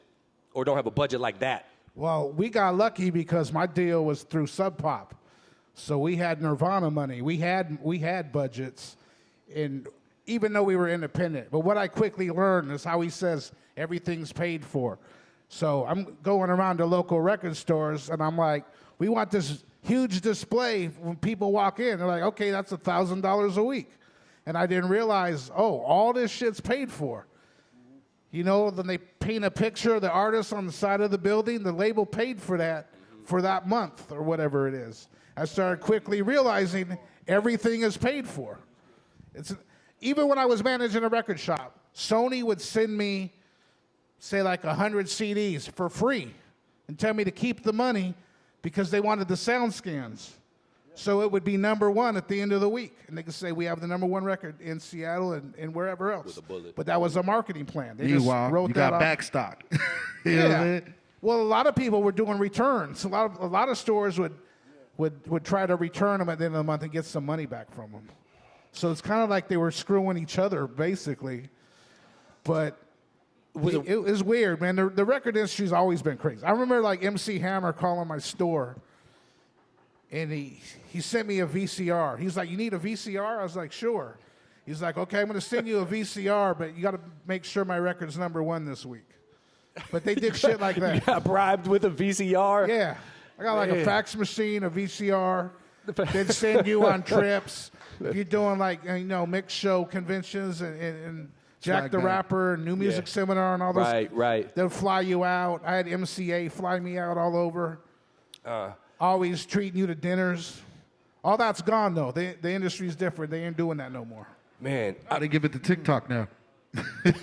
or don't have a budget like that? Well, we got lucky because my deal was through Sub Pop. So we had Nirvana money. We had budgets, and even though we were independent. But what I quickly learned is how he says everything's paid for. So I'm going around to local record stores, and I'm like, we want this huge display when people walk in. They're like, okay, that's $1,000 a week. And I didn't realize, all this shit's paid for. You know, then they paint a picture of the artist on the side of the building. The label paid for that month or whatever it is. I started quickly realizing everything is paid for. Even when I was managing a record shop, Sony would send me, say, like 100 CDs for free and tell me to keep the money because they wanted the sound scans. So it would be number one at the end of the week. And they could say, we have the number one record in Seattle and wherever else. With a bullet. But that was a marketing plan. They Meanwhile, just wrote you that got off. back stock. You know what I mean? Well, a lot of people were doing returns. A lot of stores would try to return them at the end of the month and get some money back from them. So it's kind of like they were screwing each other, basically. But it was weird, man. The record industry's always been crazy. I remember like MC Hammer calling my store, and he sent me a VCR. He's like, you need a VCR? I was like, sure. He's like, okay, I'm going to send you a VCR, but you got to make sure my record's number one this week. But they did shit like that. You got bribed with a VCR? Yeah. I got like a fax machine, a VCR. They'd send you on trips. If you're doing like, mix show conventions and Jack like the that. Rapper and New Music Seminar and all those. Right. They'll fly you out. I had MCA fly me out all over. Always treating you to dinners. All that's gone, though. The industry's different. They ain't doing that no more. Man. They give it to TikTok now.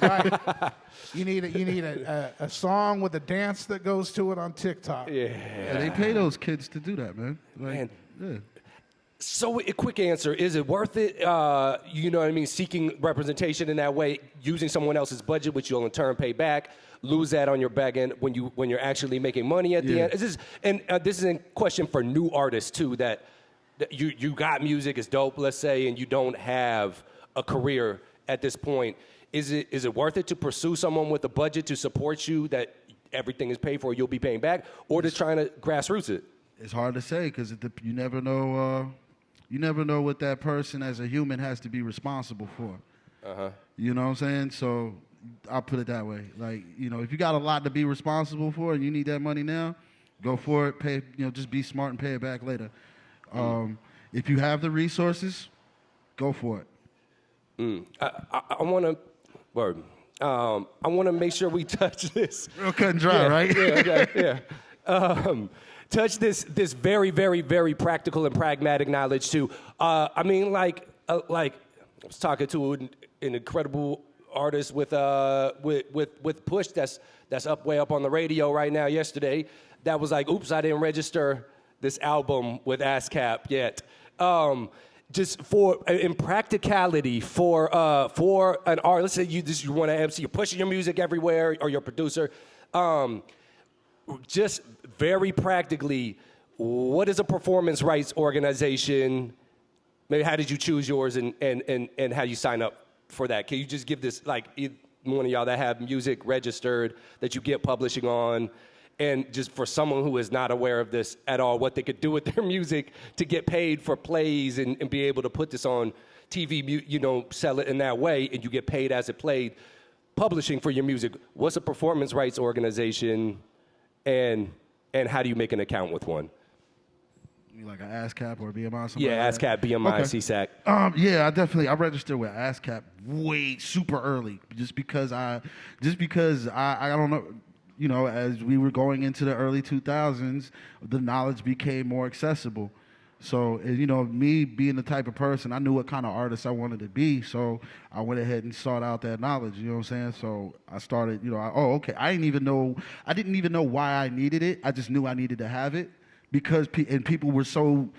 Right. You need a song with a dance that goes to it on TikTok. Yeah, they pay those kids to do that, man. Like, yeah. So a quick answer, is it worth it, you know what I mean, seeking representation in that way, using someone else's budget, which you'll in turn pay back, lose that on your back end when you're actually making money at the end? This is a question for new artists, too, that you got music, it's dope, let's say, and you don't have a career at this point. Is it worth it to pursue someone with a budget to support you that everything is paid for, you'll be paying back, or to trying to grassroots it? It's hard to say because you never know. You never know what that person as a human has to be responsible for. You know what I'm saying? So I'll put it that way. Like, if you got a lot to be responsible for and you need that money now, go for it. Pay. Just be smart and pay it back later. If you have the resources, go for it. I want to. Word. I want to make sure we touch this. Real cut and dry, right? Yeah. Touch this very, very, very practical and pragmatic knowledge too. I was talking to an incredible artist with Push that's way up on the radio right now. Yesterday, that was like, oops, I didn't register this album with ASCAP yet. Just in practicality for an artist, let's say you want to MC, you're pushing your music everywhere, or you're a producer. Just very practically, what is a performance rights organization? Maybe how did you choose yours and how you sign up for that? Can you just give this, like, one of y'all that have music registered that you get publishing on, and just for someone who is not aware of this at all, what they could do with their music to get paid for plays and be able to put this on TV, sell it in that way, and you get paid as it played, publishing for your music. What's a performance rights organization, and how do you make an account with one? Like an ASCAP or a BMI? Yeah, like ASCAP, BMI, CSAC. I registered with ASCAP way super early, just because I don't know, as we were going into the early 2000s, the knowledge became more accessible. So, me being the type of person, I knew what kind of artist I wanted to be, so I went ahead and sought out that knowledge, you know what I'm saying? So I started, I didn't even know why I needed it. I just knew I needed to have it because people were so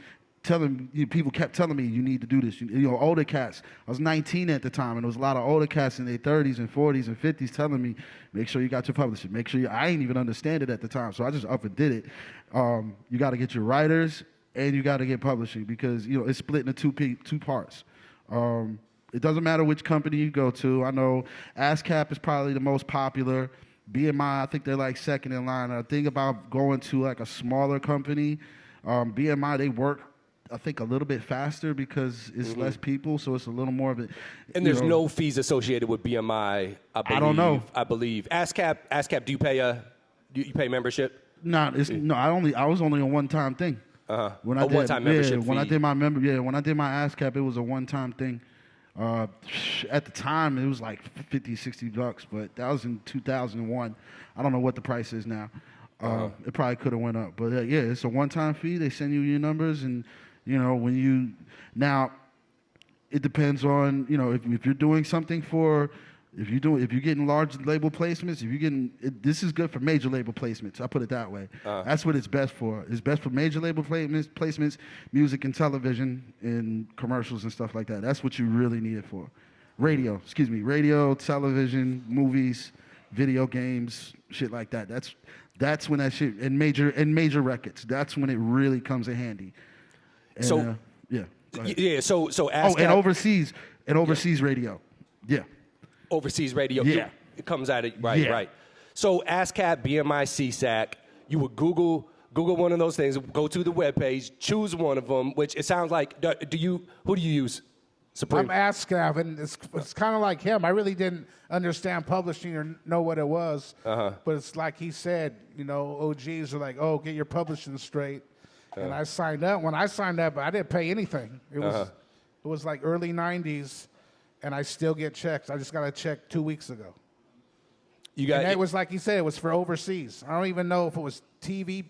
people kept telling me, you need to do this. Older cats. I was 19 at the time, and there was a lot of older cats in their 30s and 40s and 50s telling me, make sure you got your publishing. Make sure I ain't even understand it at the time, so I just up and did it. You got to get your writers, and you got to get publishing because, it's split into two parts. It doesn't matter which company you go to. I know ASCAP is probably the most popular. BMI, I think they're like second in line. I think about going to like a smaller company. BMI, they work, I think, a little bit faster because it's less people, so it's a little more of it. And there's no fees associated with BMI, I believe. I don't know. I believe. ASCAP, do you pay membership? No, I was only a one-time thing. When I one-time membership when I fee. did my when I did my ASCAP, it was a one-time thing. At the time, it was like $50-$60, but that was in 2001. I don't know what the price is now. It probably could have went up, but yeah, it's a one-time fee. They send you your numbers, and when you now, it depends on if you're doing something for. If you're getting large label placements, this is good for major label placements. I put it that way. That's what it's best for. It's best for major label placements, music and television, and commercials and stuff like that. That's what you really need it for. Radio, television, movies, video games, shit like that. That's when that shit and major records. That's when it really comes in handy. And, So yeah, go ahead. yeah. So ASCAP, and overseas radio. Yeah. overseas radio. Yeah. It comes out of right, Yeah. right. So ASCAP, BMI, CSAC. You would Google one of those things. Go to the webpage, choose one of them. Which it sounds like. Who do you use? Supreme. I'm ASCAP, and it's kind of like him. I really didn't understand publishing or know what it was. But it's like he said, OGs are like, oh, get your publishing straight. And I signed up. When I signed up, I didn't pay anything. It was like early 90s, and I still get checks. I just got a check 2 weeks ago. And it was like he said, it was for overseas. I don't even know if it was TV.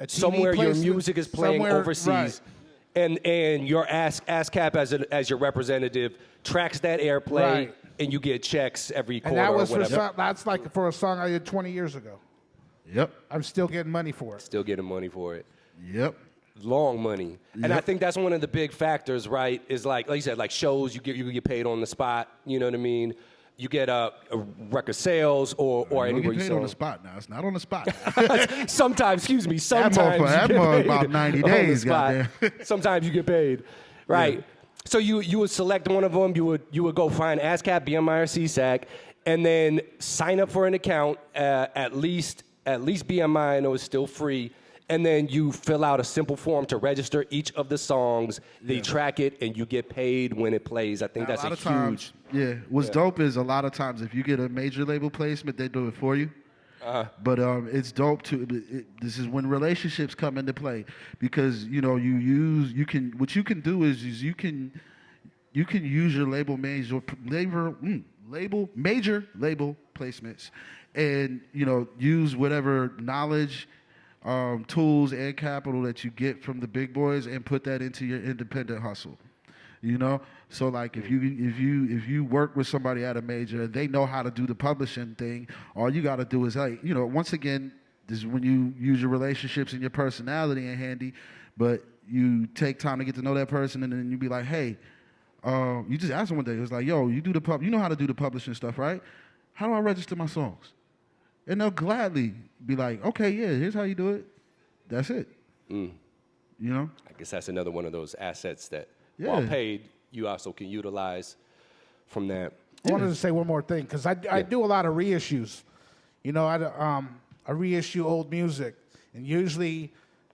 Somewhere your placement, music is playing overseas. Right. And your ASCAP as your representative tracks that airplay, Right. and you get checks every quarter And that was or whatever. that's like for a song I did 20 years ago. Yep. I'm still getting money for it. Still getting money for it. Yep. Long money. And I think that's one of the big factors, right? Is like you said, like shows, you get paid on the spot. You know what I mean? You get a record sales or You anywhere get you paid on sell. the spot now. It's not on the spot. Sometimes, excuse me, That sometimes you get paid about 90 on the days, spot. goddamn. Sometimes you get paid, right? So you would select one of them. You would go find ASCAP, BMI, or CSAC, and then sign up for an account. At least BMI, I know is still free. And then you fill out a simple form to register each of the songs. They track it, and you get paid when it plays. I think that's a huge. What's dope is a lot of times if you get a major label placement, they do it for you. But it's dope too. This is when relationships come into play because what you can do is you can use your major label placements, and use whatever knowledge, tools, and capital that you get from the big boys and put that into your independent hustle. So like if you work with somebody at a major and they know how to do the publishing thing, all you got to do is once again, this is when you use your relationships and your personality in handy, but you take time to get to know that person, and then you be like, hey, you just ask them one day, it was like, yo, you know how to do the publishing stuff, right? How do I register my songs? And they'll gladly be like, okay, yeah, here's how you do it. That's it. I guess that's another one of those assets that, while paid, you also can utilize from that. I wanted to say one more thing because I do a lot of reissues. I reissue old music, and usually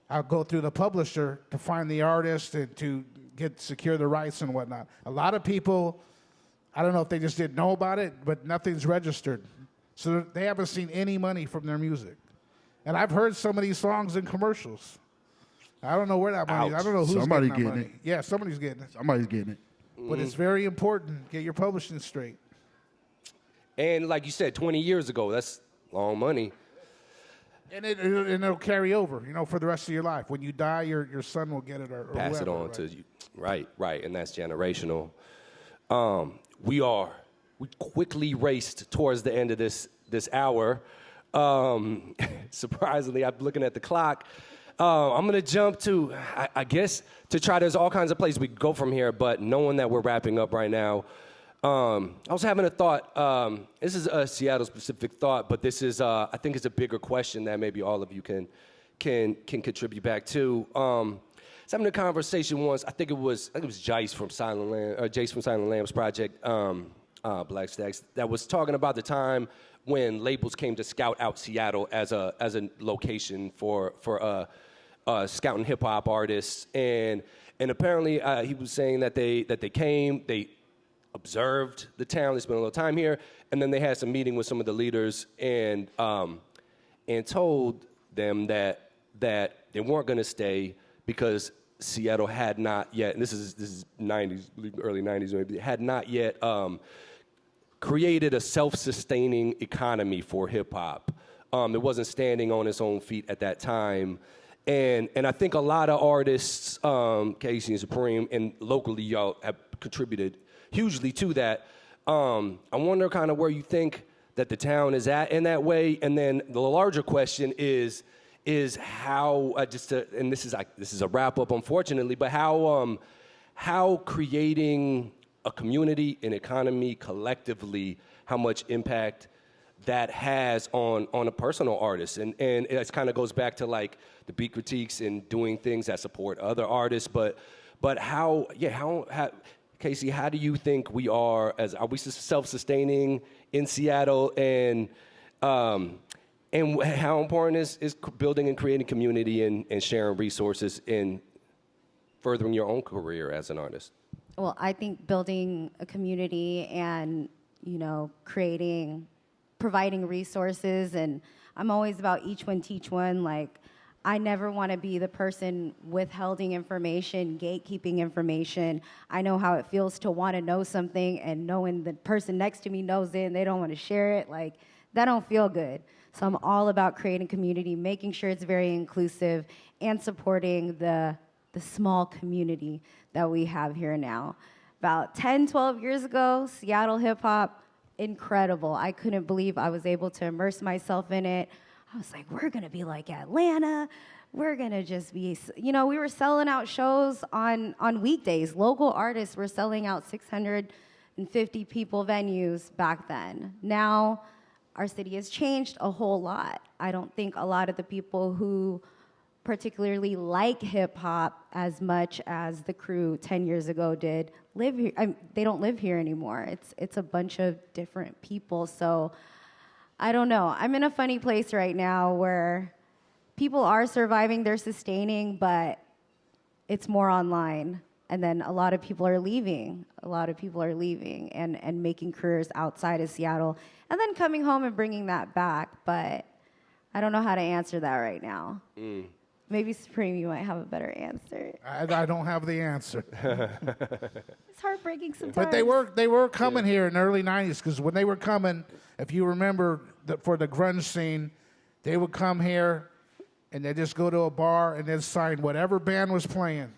I'll go through the publisher to find the artist and to secure the rights and whatnot. A lot of people, I don't know if they just didn't know about it, but nothing's registered. So they haven't seen any money from their music. And I've heard some of these songs in commercials. I don't know where that money is. I don't know who's Somebody getting that getting money. Yeah, somebody's getting it. Somebody's getting it. But it's very important. Get your publishing straight. And like you said, 20 years ago, that's long money. And it'll carry over, for the rest of your life. When you die, your son will get it or Pass it whoever, on right? to you. Right, and that's generational. We quickly raced towards the end of this hour. Surprisingly, I'm looking at the clock. I'm going to jump to, I guess, to try. There's all kinds of places we could go from here, but knowing that we're wrapping up right now, I was having a thought. This is a Seattle-specific thought, but this is, I think, it's a bigger question that maybe all of you can contribute back to. I was having a conversation once. I think it was Jace from Silent Lambs Project. Black Stacks, that was talking about the time when labels came to scout out Seattle as a location for scouting hip hop artists, and apparently he was saying that they came, they observed the town, they spent a little time here, and then they had some meeting with some of the leaders and told them that they weren't going to stay because Seattle had not yet, and this is 90s, early 90s maybe, had not yet created a self-sustaining economy for hip-hop. It wasn't standing on its own feet at that time. And I think a lot of artists, Casey and Supreme, and locally y'all have contributed hugely to that. I wonder kind of where you think that the town is at in that way. And then the larger question is how, and this is a wrap up, unfortunately, but how creating a community, an economy collectively, how much impact that has on a personal artist. And it kind of goes back to like the beat critiques and doing things that support other artists. But how, Casey, how do you think are we self-sustaining in Seattle, and how important is building and creating community and sharing resources in furthering your own career as an artist? Well, I think building a community and, providing resources, and I'm always about each one, teach one. Like, I never want to be the person withholding information, gatekeeping information. I know how it feels to want to know something and knowing the person next to me knows it and they don't want to share it. Like, that don't feel good. So I'm all about creating community, making sure it's very inclusive, and supporting the small community that we have here now. About 10, 12 years ago, Seattle hip-hop, incredible. I couldn't believe I was able to immerse myself in it. I was like, we're going to be like Atlanta. We're going to just be, we were selling out shows on weekdays. Local artists were selling out 650 people venues back then. Now, our city has changed a whole lot. I don't think a lot of the people who particularly like hip-hop as much as the crew 10 years ago did live here. They don't live here anymore. It's a bunch of different people. So I don't know. I'm in a funny place right now where people are surviving, they're sustaining, but it's more online. And then a lot of people are leaving. And making careers outside of Seattle, and then coming home and bringing that back. But I don't know how to answer that right now. Maybe Supreme, you might have a better answer. I don't have the answer. It's heartbreaking sometimes. But they were coming here in the early 90s, because when they were coming, if you remember, for the grunge scene, they would come here and they'd just go to a bar and they'd sign whatever band was playing,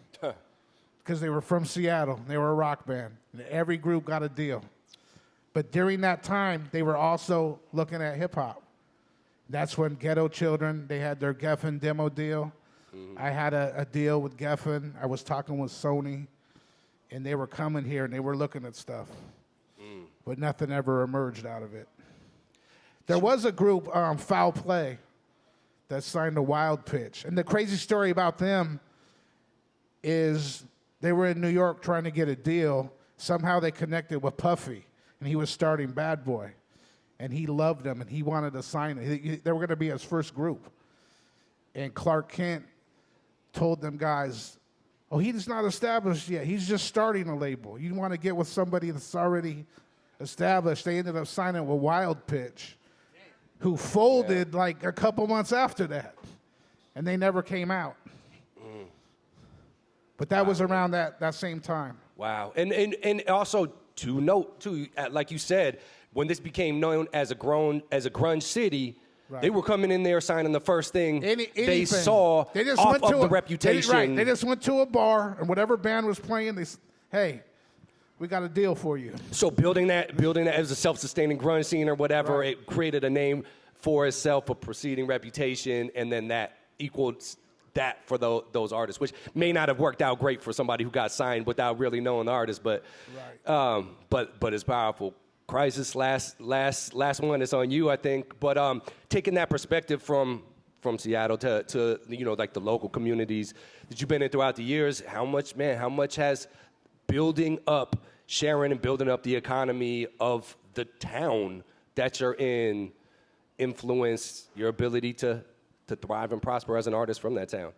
because they were from Seattle. They were a rock band. And every group got a deal. But during that time, they were also looking at hip-hop. That's when Ghetto Children, they had their Geffen demo deal. I had a deal with Geffen. I was talking with Sony, and they were coming here, and they were looking at stuff. But nothing ever emerged out of it. There was a group, Foul Play, that signed a Wild Pitch. And the crazy story about them is they were in New York trying to get a deal. Somehow they connected with Puffy, and he was starting Bad Boy. And he loved them, and he wanted to sign it. They were going to be his first group. And Clark Kent told them guys, oh, he's not established yet. He's just starting a label. You want to get with somebody that's already established. They ended up signing with Wild Pitch, who folded like a couple months after that. And they never came out. But that was around that same time. Wow. And also, to note, too, like you said, when this became known as a grunge city, right, they were coming in there signing the first thing they saw off of the reputation. They just went to a bar, and whatever band was playing, hey, we got a deal for you. So building that as a self-sustaining grunge scene or whatever, right, it created a name for itself, a preceding reputation, and then that equaled that for those artists, which may not have worked out great for somebody who got signed without really knowing the artist, but it's powerful. Khrysis, last one is on you, I think. But taking that perspective from Seattle to like the local communities that you've been in throughout the years, how much has building up sharing and building up the economy of the town that you're in influence your ability to thrive and prosper as an artist from that town?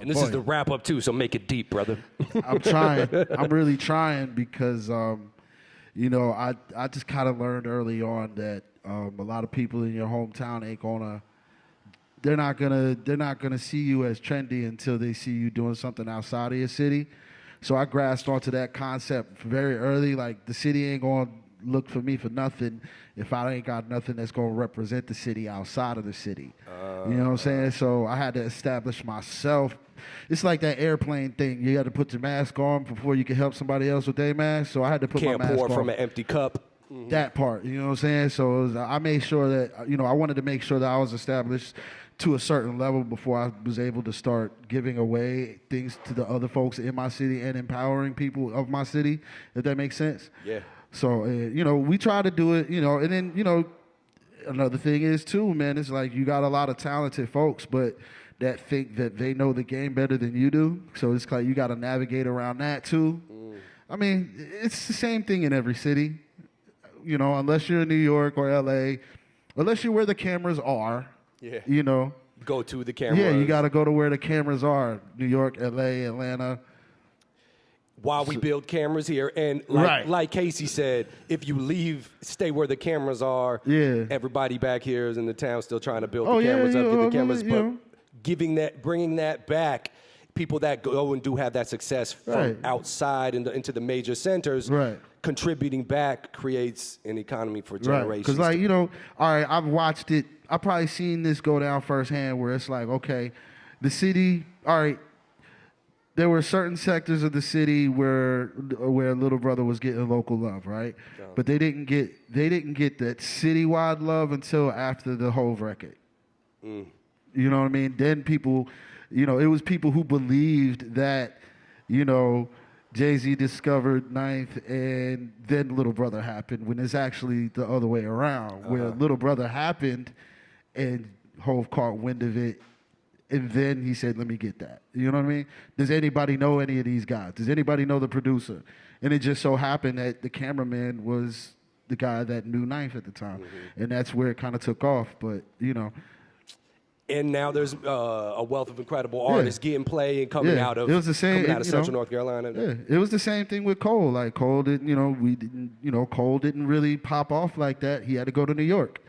And this is the wrap up too, so make it deep, brother. I'm trying. I'm really trying because, you know, I just kind of learned early on that a lot of people in your hometown ain't gonna. They're not gonna see you as trendy until they see you doing something outside of your city. So I grasped onto that concept very early. Like, the city ain't gonna look for me for nothing if I ain't got nothing that's gonna represent the city outside of the city. You know what I'm saying? So I had to establish myself. It's like that airplane thing. You got to put your mask on before you can help somebody else with their mask. So I had to put my mask on. Can't pour from an empty cup. That part, you know what I'm saying? So I made sure that, you know, I wanted to make sure that I was established to a certain level before I was able to start giving away things to the other folks in my city and empowering people of my city, if that makes sense. Yeah. So, you know, we try to do it, you know, and then, you know, another thing is too, man, it's like you got a lot of talented folks, but that think that they know the game better than you do. So it's like you got to navigate around that too. I mean, it's the same thing in every city, you know, unless you're in New York or LA, unless you're where the cameras are. Yeah. You know. Go to the cameras. Yeah, you got to go to where the cameras are. New York, LA, Atlanta. While we build cameras here. And like Casey said, if you leave, stay where the cameras are. Yeah. Everybody back here is in the town still trying to build the cameras up, get the cameras. But bringing that back, people that go and do have that success from outside into the major centers, contributing back creates an economy for generations. Because, like, you know, all right, I've watched it. I've probably seen this go down firsthand where it's like, okay, the city, all right, there were certain sectors of the city where Little Brother was getting local love, right? Yeah. But they didn't get that citywide love until after the Hove record. You know what I mean? Then people, you know, it was people who believed that, you know, Jay-Z discovered Ninth and then Little Brother happened, when it's actually the other way around, where Little Brother happened and Hove caught wind of it, and then he said, let me get that. You know what I mean? Does anybody know any of these guys? Does anybody know the producer? And it just so happened that the cameraman was the guy that knew Ninth at the time. And that's where it kind of took off, but, you know. And now there's a wealth of incredible artists getting play and coming out of Central North Carolina. Yeah, it was the same thing with Cole. Like, Cole didn't, Cole didn't really pop off like that. He had to go to New York.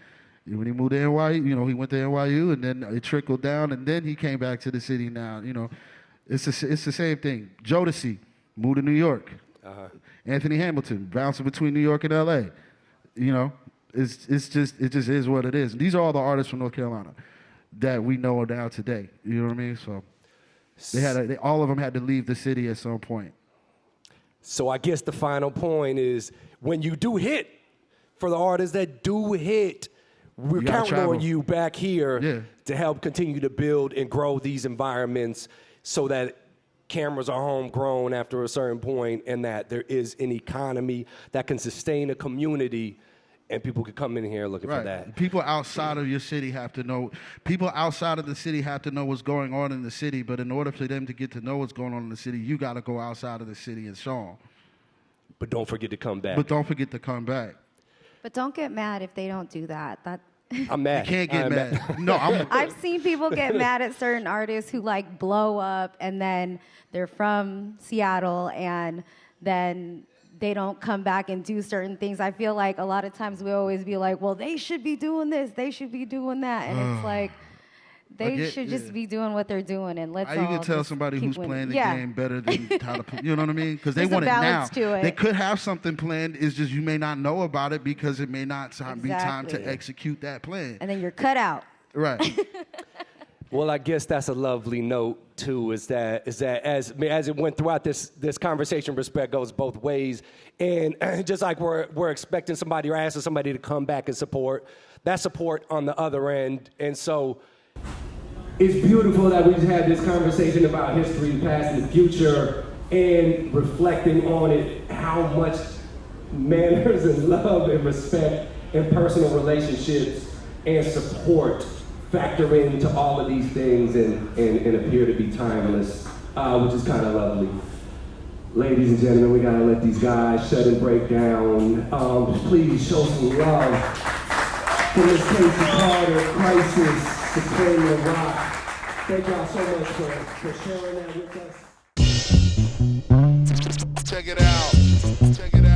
When he moved to NYU, you know, he went to NYU, and then it trickled down, and then he came back to the city. Now, you know, it's the same thing. Jodeci moved to New York. Anthony Hamilton bouncing between New York and LA. You know, it just is what it is. And these are all the artists from North Carolina that we know now today. You know what I mean? So all of them had to leave the city at some point. So I guess the final point is, when you do hit, for the artists that do hit, we're counting on you back here to help continue to build and grow these environments so that cameras are homegrown after a certain point, and that there is an economy that can sustain a community, and people can come in here looking for that. People outside of your city have to know. People outside of the city have to know what's going on in the city, but in order for them to get to know what's going on in the city, you got to go outside of the city and show them. But don't forget to come back. But don't get mad if they don't do that. I'm mad. You can't get mad. No, I've seen people get mad at certain artists who like blow up, and then they're from Seattle, and then they don't come back and do certain things. I feel like a lot of times we always be like, well, they should be doing this, they should be doing that, and it's like, they should just be doing what they're doing, and let's all you can tell somebody who's playing the game better than how to play. You know what I mean? Because they want it now. They could have something planned. It's just you may not know about it because it may not be time to execute that plan. And then you're cut out. Right. Well, I guess that's a lovely note too. Is that as it went throughout this conversation, respect goes both ways, and just like we're expecting somebody or asking somebody to come back and support, that support on the other end, and so. It's beautiful that we've had this conversation about history, past, and the future, and reflecting on it, how much manners and love and respect and personal relationships and support factor into all of these things and appear to be timeless, which is kind of lovely. Ladies and gentlemen, we gotta let these guys shut and break down. Please show some love for Miss Casey Carter, Khrysis, Supreme and Rock. Thank y'all so much for sharing that with us. Check it out. Check it out.